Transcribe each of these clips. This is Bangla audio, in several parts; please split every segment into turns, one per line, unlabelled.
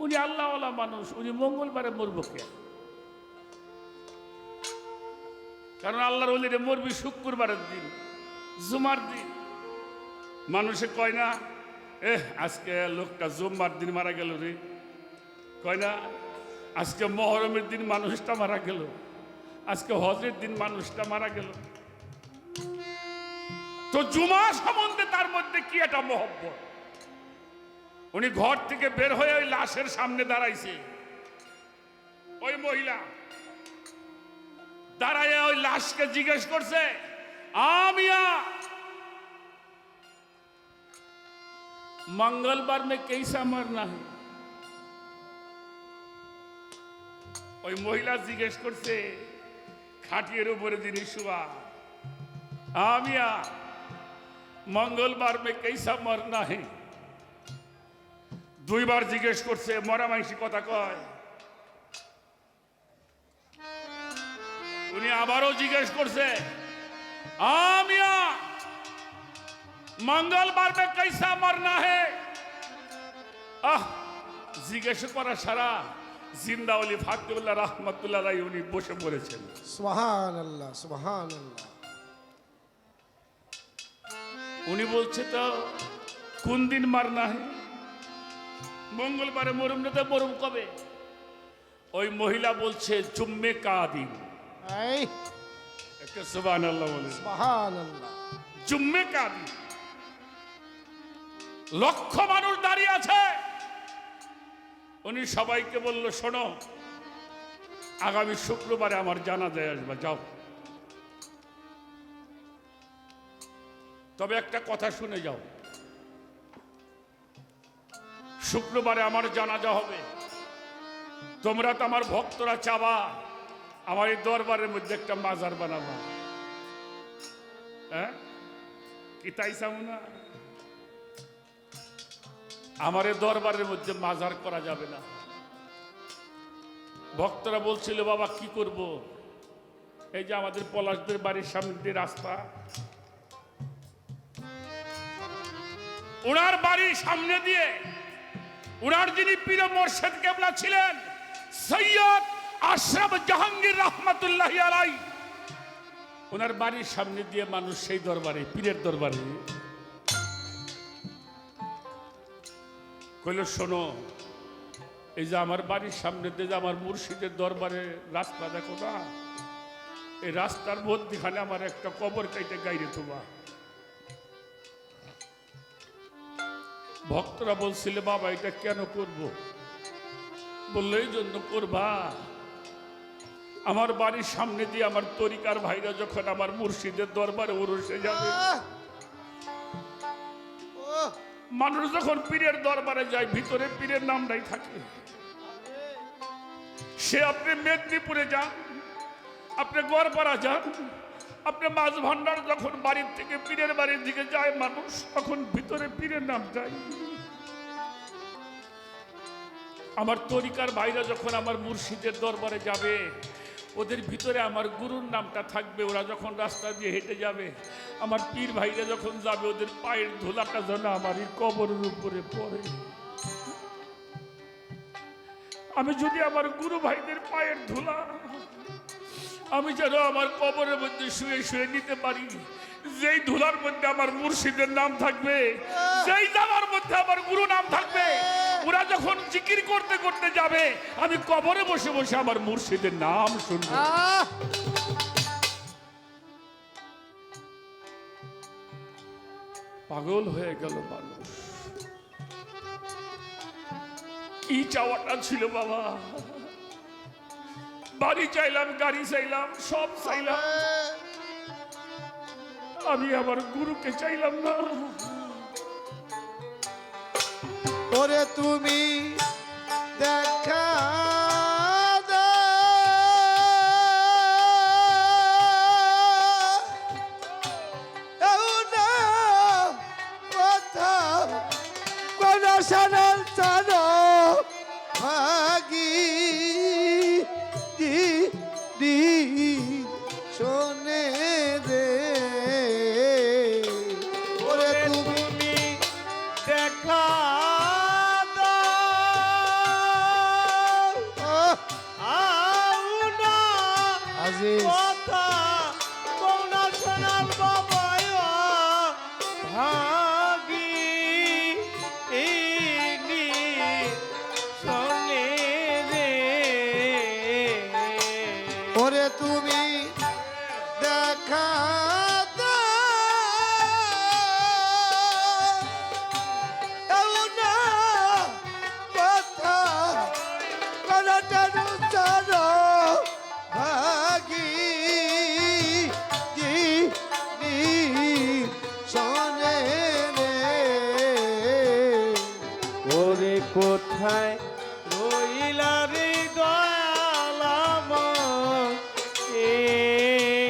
উনি আল্লাহওয়ালা মানুষ, উনি মঙ্গলবারে মরবো কে? কারণ আল্লাহর ওলিরে মরবি শুক্রবারের দিন, জুমার দিন। মানুষে কয় না আজকে লোকটা জুম্মার দিন মারা গেল রে, কয় না আজকে মহরমের দিন মানুষটা মারা গেল, আজকে হজের দিন মানুষটা মারা গেল। তো জুমা সম্বন্ধে তার মধ্যে কি একটা মহব্বত। উনি ঘর থেকে বের হয়ে ওই লাশের সামনে দাঁড়াইছে, ওই মহিলা দাঁড়ায় ওই লাশকে জিজ্ঞেস করছে, আমিয়া मंगलवार में कैसा मरना है? ওই মহিলা জিজ্ঞেস করছে খাটিয়ার উপরে যিনি শুয়া, আমিয়া मंगलवार में कैसा मरना है? দুইবার জিজ্ঞেস করছে, মরা মাইসি কথা কয়। উনি আবারও জিজ্ঞেস করছে, আমিয়া मंगलवार में कैसा मरना है? জিজ্ঞেস করা সারা জিন্দা ওলি ফাকরুল্লাহ রাহমাতুল্লাহ আলাইহি উনি বসে পড়েছেন।
সুবহানাল্লাহ সুবহানাল্লাহ।
উনি বলছে তো কোন দিন মারনা হে? মঙ্গলবারে মরুম না তো মরুম কবে? ওই মহিলা বলছে জুম্মে কা দিন।
এই
একটা সুবহানাল্লাহ বলে।
সুবহানাল্লাহ।
জুম্মে কা দিন। লক্ষ মানুষ দাঁড়িয়ে আছে, উনি সবাইকে বলল, শোনো আগামী শুক্রবারে আমার জানাজায় আসবে, যাও। তবে একটা কথা শুনে যাও, শুক্রবারে আমার জানাজা হবে, তোমরা তো আমার ভক্তরা চাবা আমার এই দরবারের মধ্যে একটা মাজার বানাবা। হ্যাঁ কি তাই চাও না? আমার এই দরবারের মধ্যে মাজার করা যাবে না। ভক্তরা বলছিল, বাবা কি করব? এই যে আমাদের পলাশদের বাড়ির সামনে দিয়ে রাস্তা, ওনার বাড়ির সামনে দিয়ে ওনার যিনি পীর মোর্শেদ কেবলা ছিলেন সৈয়দ আশরাফ জাহাঙ্গীর রাহমাতুল্লাহি আলাইহি, ওনার বাড়ির সামনে দিয়ে মানুষ সেই দরবারে, পীরের দরবারে কইল, শোনো এই যে আমার বাড়ির সামনে দিয়ে আমার মুর্শিদের দরবারে রাস্তা দেখো না, এই রাস্তার মধ্যখানে আমার একটা কবর কাইটে গাইরে তোবা। ভক্তরা বলছিল, বাবা এটা কেন করব? বললো এই জন্য করবা, আমার বাড়ির সামনে দিয়ে আমার তরিকার ভাইরা যখন আমার মুর্শিদের দরবারে উরসে যাবে, মানুষ যখন পীরের দরবারে যায় ভিতরে পীরের নামটাই থাকে। সে আপনি মেদিনীপুরে যান, আপনি গড়পাড়া যান, আপনি মাছ ভান্ডার যখন বাড়ির থেকে পীরের বাড়ির দিকে যায় মানুষ, তখন ভিতরে পীরের নাম যায়। আমার তরিকার ভাইরা যখন আমার মুর্শিদের দরবারে যাবে, ওদের ভিতরে আমার গুরুর নামটা থাকবে। ওরা যখন রাস্তা দিয়ে হেঁটে যাবে, আমার পীর ভাইরা যখন যাবে, ওদের পায়ের ধুলাটা যেন আমার এই কবরের উপরে পড়ে। আমি যদি আমার গুরু ভাইদের পায়ের ধুলা আমি যেন আমার কবরের মধ্যে শুয়ে শুয়ে নিতে পারি, যেই ধুলার মধ্যে আমার মুর্শিদের নাম থাকবে, যেই জায়গার মধ্যে আমার গুরু নাম থাকবে, ওরা যখন জিকির করতে করতে যাবে, আমি কবরে বসে বসে আমার মুর্শিদের নাম শুনবো। পাগল হয়ে গেল মানুষ। কি চাওয়াটা ছিল বাবা? বাড়ি চাইলাম, গাড়ি চাইলাম, সব চাইলাম, আমি আমার গুরুকে চাইলাম না।
ওরে তুমি দেখা ভাগি শোনে রে, ওরে তুমি দেখা
কোথায় রইলা রে দয়াল আমার এই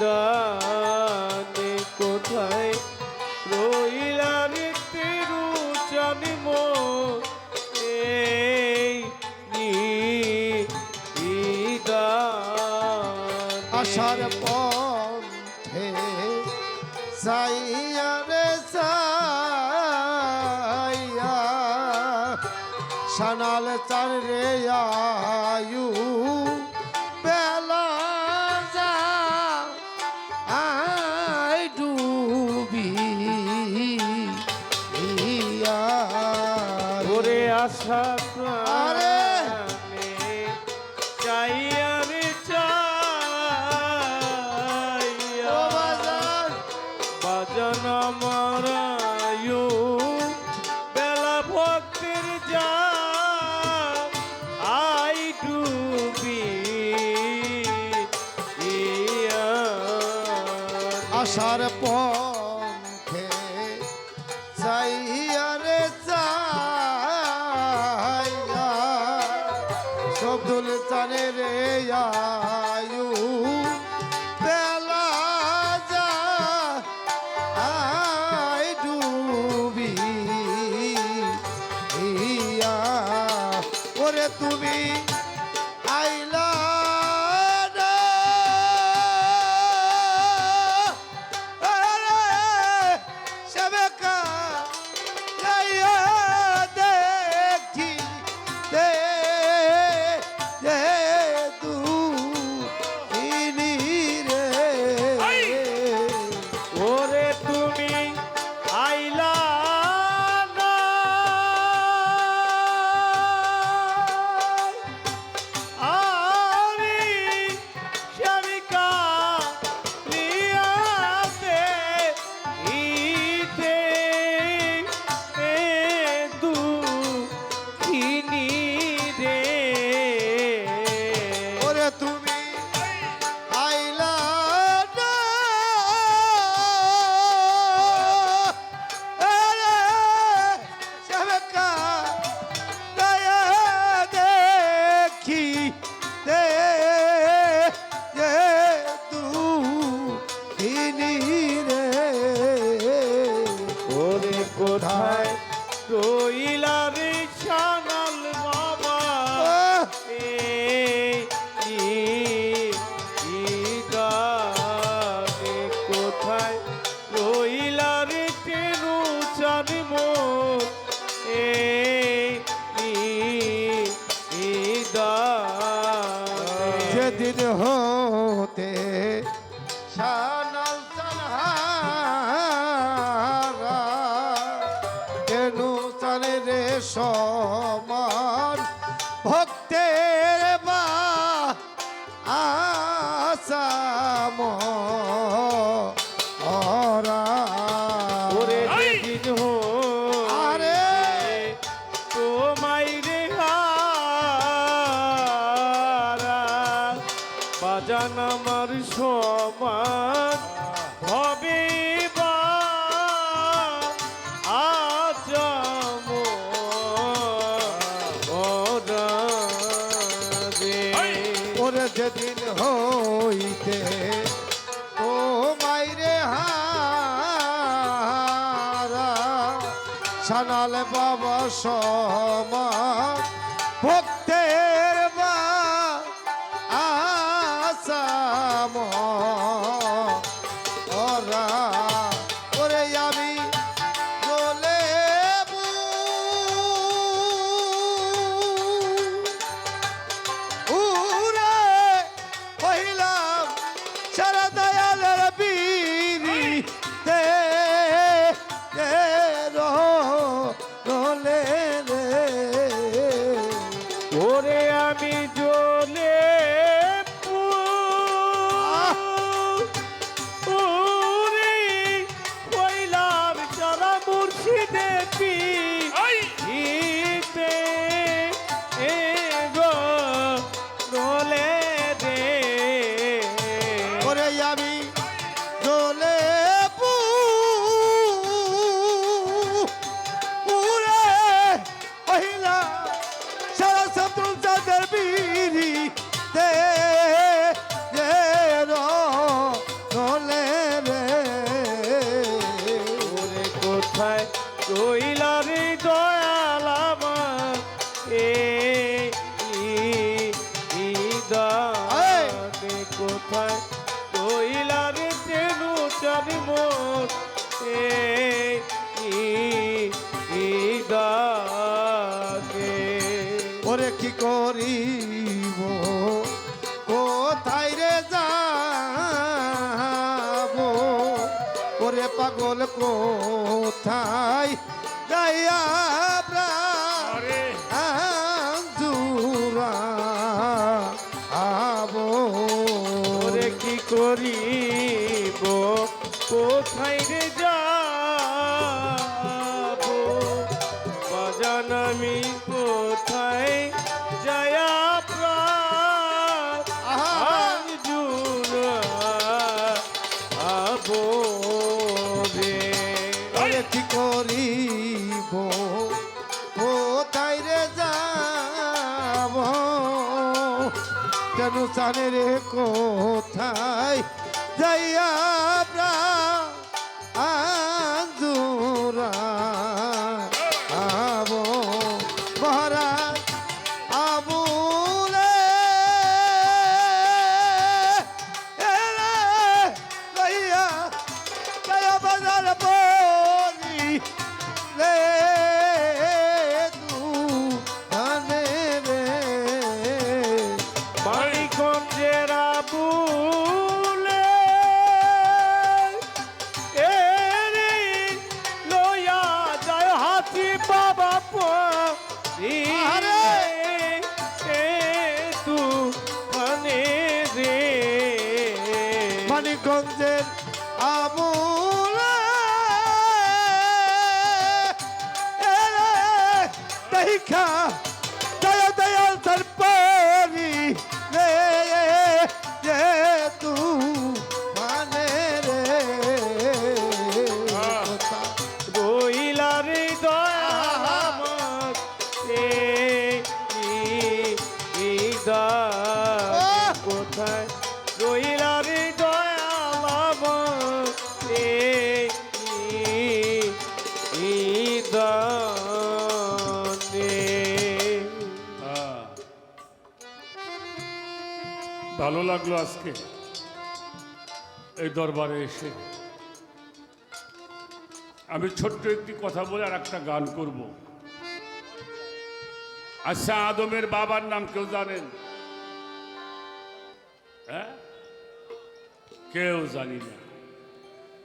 দানে কোথায় রইলা রে তেরু চানি মোর এই দানে
আশার পথে যাইয়া রে যাইয়া সানাল চার রে আয়ু বেলা যা আই ডুবি
ওরে আশা
আরে!
প্রাণে চাইয়া রে চাইয়া
ও বাজার
বাজন মারায়ু বেলা ভক্তের যা আই ডুবি
আশার পথে যাইয়া রে যাইয়া সবদুল চানে রে আয়ু বেলা যা আই ডুবি ওরে তুমি আইলা না। আরে সেবেকা যাইয়া দেখি দে দুইনি রে
ওরে তুমি আইলা না আমি শ্যামিকা লিয়াতে ইতে দু কিনি রে
ওরে তুমি আইলা না। আরে সেবেকা দয়া দেখি দে দুইনি রে
ওরে কোথায় রইলা রে শানাল বাবা গানে কোথায় রইলা রে তেরু চানি মোর
যেদিন হতে শানাল চানহারা কেনু চালে রে সমান ভক্তের বা আসাম ওরা
ওরে যেদিন
আরে!
তোমায় রে হারা বাজান আমার সমান হবে বা আজম ওরা রে
ওরে যেদিন হইতে ও মাইরে হারা সানাল বাবা সমান ভক্তের বা আসাম ওরা ওরে আমি চলে উরে কহিলাম সারা দয়ালের বীরি দে রলে রে
ওরে আমি জ্বলে পুরি কইলাম সারা মুর্শিদে পি
আই!
ইতে এ গো রলে রে
ওরে আমি চলে
ডাকে
ওরে কি করিব কোথায় রে যাব ওরে পাগল কোথায় যাইয়া
আরে
জুরা আবো
ওরে কি করিব কোথায় রে যাব বাজান আমি কোথায় যায়া প্রাণ জুড়া আবো রে
ওরে কি করিব কোথায় রে যাব কেন জানে রে কোথায় যাইয়া আঞ্জুরা আবো মহারাজ আবুলে এরে লইয়া যাইয়া বাজার পরি রে দুখানে রে
মানিকগঞ্জের আবুলে এরে লইয়া যায় হাতি বাবা পরি
আরে!
এ তু কানে রে
মানিকগঞ্জের আমুলে দেখা দয়া দয়াল সরপরি রে তু মানে রে
রইলার দয়ামত কোথায় রইলার দয়ামত
ভালো লাগলো আজকে এই দরবারে এসে। আমি ছোট্ট একটি কথা বলে আর একটা গান করব। আচ্ছা, আদমের বাবার নাম কেউ জানেন? হ্যাঁ, কেউ জানি না।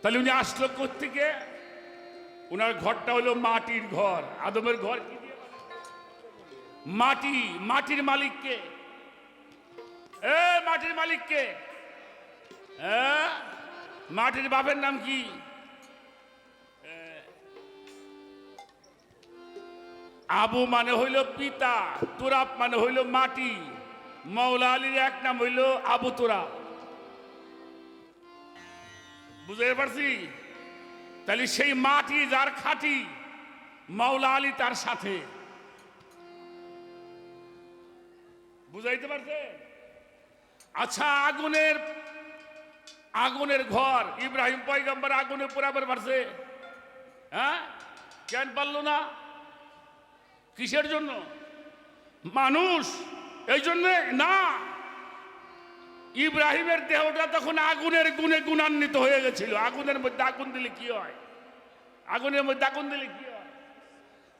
তাহলে উনি আসলো কোত্থেকে? উনার ঘরটা হলো মাটির ঘর। আদমের ঘর কি দিয়ে বানানো? মাটি। মাটির মালিককে? মাটির মালিককে? মাটির বাপের নাম কি? আবু মানে হইল পিতা, তুরাব মানে হইল মাটি। মাওলা আলীর এক নাম হইল আবু তুরাব। বুঝতে পারছি? তাহলে সেই মাটি যার খাঁটি, মাওলা আলী তার সাথে। বুঝাইতে পারছে? আচ্ছা, আগুনের ঘর ইব্রাহিম পয়গম্বর আগুনে পোড়াবার পারছে? হ্যাঁ, কেন পারলো না? কিসের জন্য? মানুষ এই জন্য না। ইব্রাহিমের দেহটা তখন আগুনের গুণে গুণান্বিত হয়ে গেছিল। আগুনের মধ্যে আগুন দিলে কি হয়? আগুনের মধ্যে আগুন দিলে কি হয়?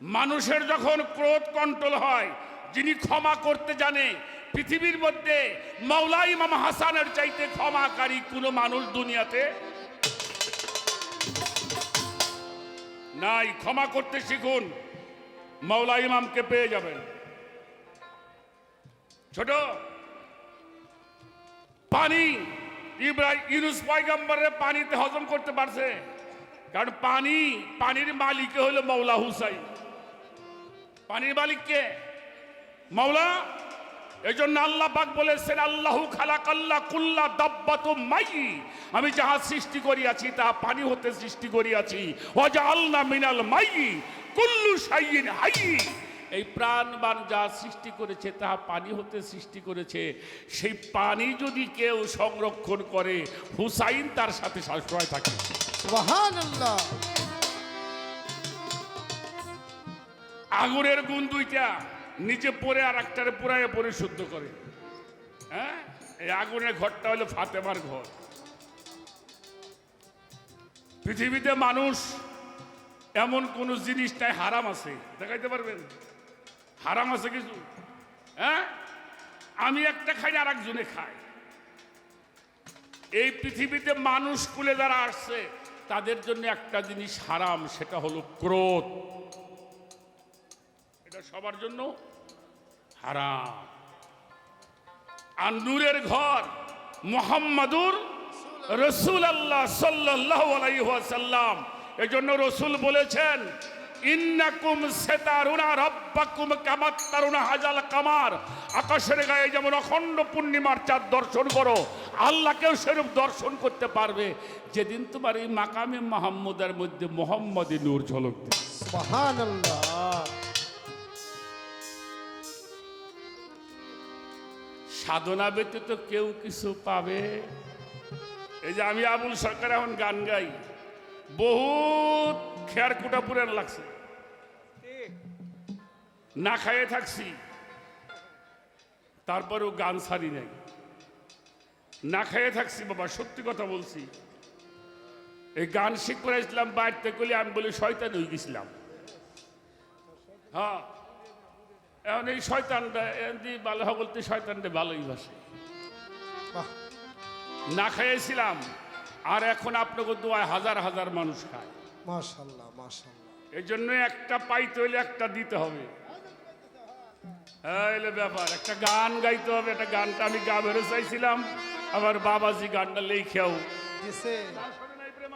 মানুষের যখন ক্রোধ কন্ট্রোল হয়, যিনি ক্ষমা করতে জানে, পৃথিবীর মধ্যে মাওলা ইমাম হাসানের চাইতে ক্ষমাকারী কোনো মানুষ দুনিয়াতে নাই। ক্ষমা করতে শিখুন, মাওলা ইমামকে পেয়ে যাবেন। ছোট পানি, ইউনুস পয়গম্বরের পানিতে হজম করতে পারছে, কারণ পানির মালিক হলো মাওলা হুসাইন। পানির মালিককে মাওলা। এই জন্য আল্লাহ পাক বলেছেন, আল্লাহু খালাকাল্লা কুল্লা দাব্বাতুম মাই, আমি যাহা সৃষ্টি করিয়াছি তা পানি হতে সৃষ্টি করিয়াছি। ওয়াজআলনা মিনাল মাই কুল্লু শাইইন হাই, এই প্রাণবান যা সৃষ্টি করেছে তাহা পানি হতে সৃষ্টি করেছে। সেই পানি যদি কেউ সংরক্ষণ করে, হুসাইন তার সাথে সবসময় থাকে।
সুবহানাল্লাহ।
আগুনের গুণ দুইটা, নিচে পড়ে আর একটারে পুরায় পরিশুদ্ধ করে। হ্যাঁ, এই আগুনের ঘরটা হলো ফাতেমার ঘর। পৃথিবীতে মানুষ এমন কোন জিনিস নাই হারাম আছে, দেখাইতে পারবেন? হারাম আছে কিছু? হ্যাঁ, আমি একটা খাই আর একজনে খায়। এই পৃথিবীতে মানুষ কুলে যারা আসছে তাদের জন্য একটা জিনিস হারাম, সেটা হলো ক্রোধ। এটা সবার জন্য হারাম। আর নূরের ঘর মুহাম্মাদুর রাসূলুল্লাহ সাল্লাল্লাহু আলাইহি ওয়াসাল্লাম, এজন্য রাসূল বলেছেন, ইন্নাকুম সাতারুনা রাব্বাকুম কামা তারুনা হাজাল কামার। আকাশের গায়ে যেমন অখণ্ড পূর্ণিমার চাঁদ দর্শন করো, আল্লাহকেও সেরূপ দর্শন করতে পারবে যেদিন তোমার এই মাকামে মুহাম্মদের মধ্যে মুহাম্মদী নূর ঝলক দেবে।
সুবহানাল্লাহ।
সাধনা ব্যতীত কেউ কিছু পাবে? এই যে আমি আবুল সরকার এখন গান গাই, বহুত খেয়ার কুটা পুরান লাগছে, না খাইয়ে থাকছি, তারপরেও গান ছাড়ি নাই। না খাইয়ে থাকছি বাবা, সত্যি কথা বলছি। এই গান শিখতে আসলাম বাড়িতে করলে আমি বলি শয়তান হয়ে গেছিলাম। হ্যাঁ, এখন এই শয়তানটা ভালো হয় বলতে শয়তানটা ভালোই বাসে।
বাহ,
না খাইয়েছিলাম, আর এখন আপনাকে দোয়ায় হাজার হাজার মানুষ খায়।
মাশাআল্লাহ মাশাআল্লাহ।
এই জন্য একটা পাইতে হইলে একটা দিতে হবে। হ্যাঁ, এলে ব্যাপার। একটা গান গাইতে হবে, একটা গানটা আমি গা বেরো চাইছিলাম, আবার বাবাজি গানটা লেখেও
দিছে